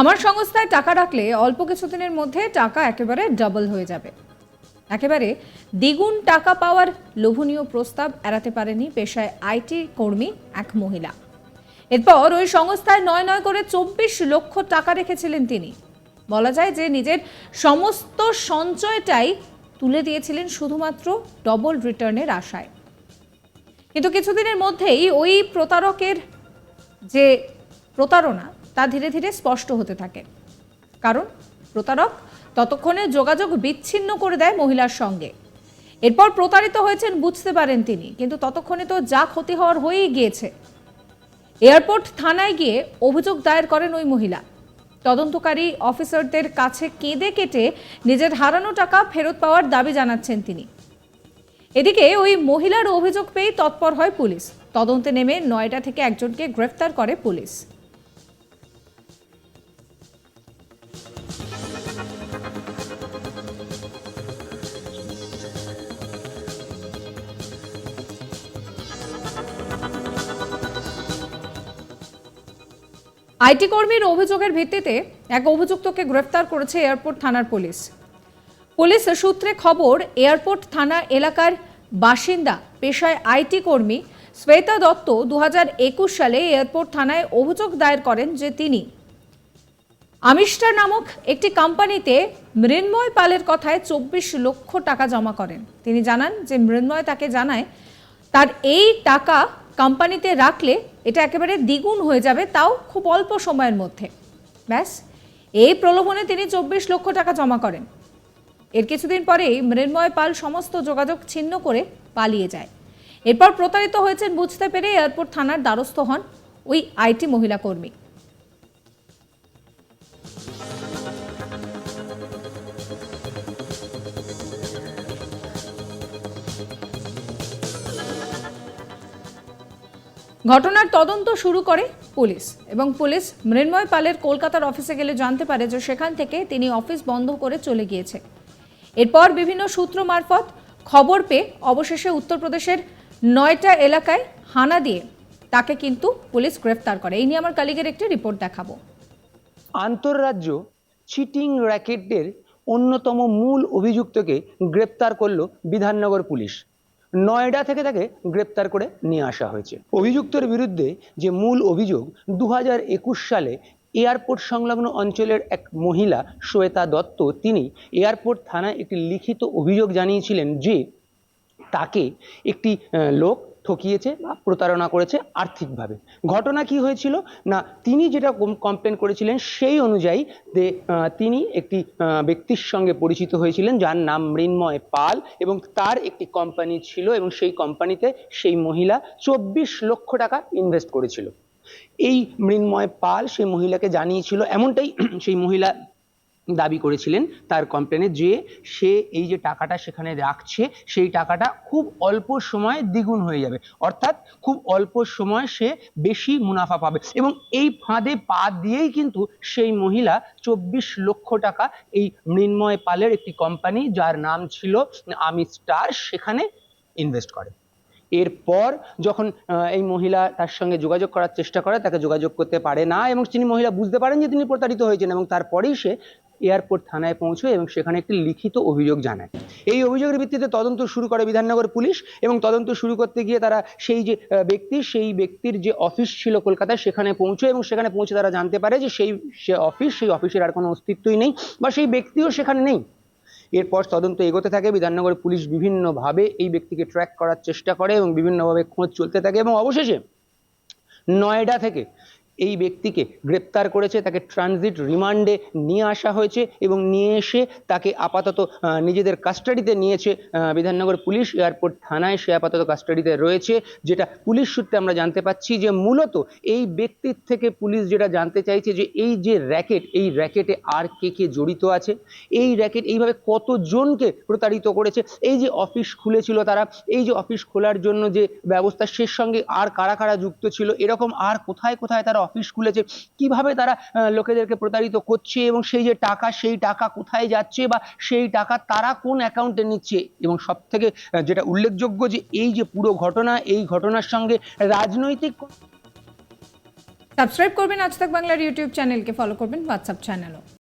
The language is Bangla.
আমার সংস্থায় টাকা রাখলে অল্প কিছুদিনের মধ্যে টাকা একেবারে ডাবল হয়ে যাবে। একেবারে দ্বিগুণ টাকা পাওয়ার লোভনীয় প্রস্তাব এড়াতে পারেনি পেশায় আইটি কর্মী এক মহিলা। এরপর ওই সংস্থায় নয় নয় করে 24 লক্ষ টাকা রেখেছিলেন তিনি। বলা যায় যে নিজের সমস্ত সঞ্চয়টাই তুলে দিয়েছিলেন শুধুমাত্র ডবল রিটার্নের আশায়। কিন্তু কিছুদিনের মধ্যেই ওই প্রতারকের যে প্রতারণা তা ধীরে ধীরে স্পষ্ট হতে থাকে। কারণ প্রতারক ততক্ষণে যোগাযোগ বিচ্ছিন্ন করে দেয় মহিলার সঙ্গে। এরপর প্রতারিত হয়েছেন বুঝতে পারেন তিনি, কিন্তু ততক্ষণে তো যা ক্ষতি হওয়ার হয়েই গিয়েছে। এয়ারপোর্ট থানায় গিয়ে অভিযোগ দায়ের করেন ওই মহিলা। তদন্তকারী অফিসারদের কাছে কেঁদে কেটে নিজের হারানো টাকা ফেরত পাওয়ার দাবি জানাচ্ছেন তিনি। এদিকে ওই মহিলার অভিযোগ পেয়ে তৎপর হয় পুলিশ। তদন্তে নেমে নয়ডা থেকে একজনকে গ্রেফতার করে পুলিশ। আইটি কর্মীর অভিযোগের ভিত্তিতে এক অভিযুক্তকে গ্রেফতার করেছে এয়ারপোর্ট থানার পুলিশ। পুলিশ সূত্রে খবর, এয়ারপোর্ট থানা এলাকার বাসিন্দা পেশায় আইটি কর্মী শ্বেতা দত্ত 2021 সালে এয়ারপোর্ট থানায় অভিযোগ দায়ের করেন যে তিনি আমিস্টার নামক একটি কোম্পানিতে মৃন্ময় পালের কথায় 24 লক্ষ টাকা জমা করেন। তিনি জানান যে মৃন্ময় তাকে জানায় তার এই টাকা কোম্পানিতে রাখলে এটা একেবারে দ্বিগুণ হয়ে যাবে, তাও খুব অল্প সময়ের মধ্যে। ব্যাস এই প্রলোভনে তিনি 24 লক্ষ টাকা জমা করেন। এর কিছুদিন পরেই মৃন্ময় পাল সমস্ত যোগাযোগ ছিন্ন করে পালিয়ে যায়। এরপর প্রতারিত হয়েছেন বুঝতে পেরে এয়ারপোর্ট থানার দ্বারস্থ হন ওই আইটি মহিলা কর্মী। ঘটনার তদন্ত শুরু করে পুলিশ এবং পুলিশ মৃন্ময় পালের কলকাতার অফিসে গেলে জানতে পারে যে সেখান থেকে তিনি অফিস বন্ধ করে চলে গিয়েছে। এরপর বিভিন্ন সূত্র মারফত খবর পেয়ে অবশেষে উত্তরপ্রদেশের নয়টা এলাকায় হানা দিয়ে তাকে কিন্তু পুলিশ গ্রেফতার করে। এই নিয়ে আমার কলিগের একটি রিপোর্ট দেখাবো। আন্তঃরাজ্য চিটিং র্যাকেটের অন্যতম মূল অভিযুক্তকে গ্রেপ্তার করলো বিধাননগর পুলিশ। নয়ডা থেকে তাকে গ্রেপ্তার করে নিয়ে আসা হয়েছে। অভিযুক্তের বিরুদ্ধে যে মূল অভিযোগ, 2021 সালে এয়ারপোর্ট সংলগ্ন অঞ্চলের এক মহিলা শ্বেতা দত্ত তিনি এয়ারপোর্ট থানায় একটি লিখিত অভিযোগ জানিয়েছিলেন যে তাকে একটি লোক ঠকিয়েছে বা প্রতারণা করেছে আর্থিকভাবে। ঘটনা কি হয়েছিল না, তিনি যেটা কমপ্লেন করেছিলেন সেই অনুযায়ী তিনি একটি ব্যক্তির সঙ্গে পরিচিত হয়েছিলেন যার নাম মৃন্ময় পাল, এবং তার একটি কোম্পানি ছিল এবং সেই কোম্পানিতে সেই মহিলা 24 লক্ষ টাকা ইনভেস্ট করেছিল। এই মৃন্ময় পাল সেই মহিলাকে জানিয়েছিল, এমনটাই সেই মহিলা দাবি করেছিলেন তার কমপ্লেনে, যে সে এই যে টাকাটা সেখানে রাখছে সেই টাকাটা খুব অল্প সময়ে দ্বিগুণ হয়ে যাবে, অর্থাৎ খুব অল্প সময় সে বেশি মুনাফা পাবে। এবং এই ফাঁদে পা দিয়েই কিন্তু সেই মহিলা 24 লক্ষ টাকা এই মৃন্ময় পালের একটি কোম্পানি যার নাম ছিল আমিস্টার সেখানে ইনভেস্ট করে। এরপর যখন এই মহিলা তার সঙ্গে যোগাযোগ করার চেষ্টা করে, তাকে যোগাযোগ করতে পারে না এবং তিনি মহিলা বুঝতে পারেন যে তিনি প্রতারিত হয়েছেন, এবং তারপরেই সে এয়ারপোর্ট থানায় পৌঁছয় এবং সেখানে একটি লিখিত অভিযোগ জানায়। এই অভিযোগের ভিত্তিতে তদন্ত শুরু করে বিধাননগর পুলিশ, এবং তদন্ত শুরু করতে গিয়ে তারা সেই ব্যক্তির যে অফিস ছিল কলকাতায় সেখানে পৌঁছয়, এবং সেখানে পৌঁছে তারা জানতে পারে যে সেই অফিসের আর কোনো অস্তিত্বই নেই বা সেই ব্যক্তিও সেখানে নেই। এরপর তদন্ত এগোতে থাকে, বিধাননগর পুলিশ বিভিন্নভাবে এই ব্যক্তিকে ট্র্যাক করার চেষ্টা করে এবং বিভিন্নভাবে খোঁজ চলতে থাকে, এবং অবশেষে নয়ডা থেকে এই ব্যক্তিকে গ্রেপ্তার করেছে, তাকে ট্রানজিট রিমান্ডে নিয়ে আসা হয়েছে এবং নিয়ে এসে তাকে আপাতত নিজেদের কাস্টাডিতে নিয়েছে বিধাননগর পুলিশ। এয়ারপোর্ট থানায় সে আপাতত কাস্টাডিতে রয়েছে। যেটা পুলিশ সূত্রে আমরা জানতে পাচ্ছি যে মূলত এই ব্যক্তির থেকে পুলিশ যেটা জানতে চাইছে যে এই যে র্যাকেট, এই র্যাকেটে আর কে কে জড়িত আছে, এই র্যাকেট এইভাবে কতজনকে প্রতারিত করেছে, এই যে অফিস খুলেছিল তারা, এই যে অফিস খোলার জন্য যে ব্যবস্থা সে সঙ্গে আর কারা কারা যুক্ত ছিল, এরকম আর কোথায় কোথায় তারা অফিস খুলেছে, কিভাবে তারা লোকেদেরকে প্রতারিত করছে, এবং সেই যে টাকা সেই টাকা কোথায় যাচ্ছে বা সেই টাকা তারা কোন অ্যাকাউন্টে নিচ্ছে। এবং সব থেকে যেটা উল্লেখযোগ্য যে এই যে পুরো ঘটনা, এই ঘটনার সঙ্গে রাজনৈতিক সাবস্ক্রাইব করবেন আজ তাক বাংলার ইউটিউব চ্যানেলকে, ফলো করবেন হোয়াটসঅ্যাপ চ্যানেলও।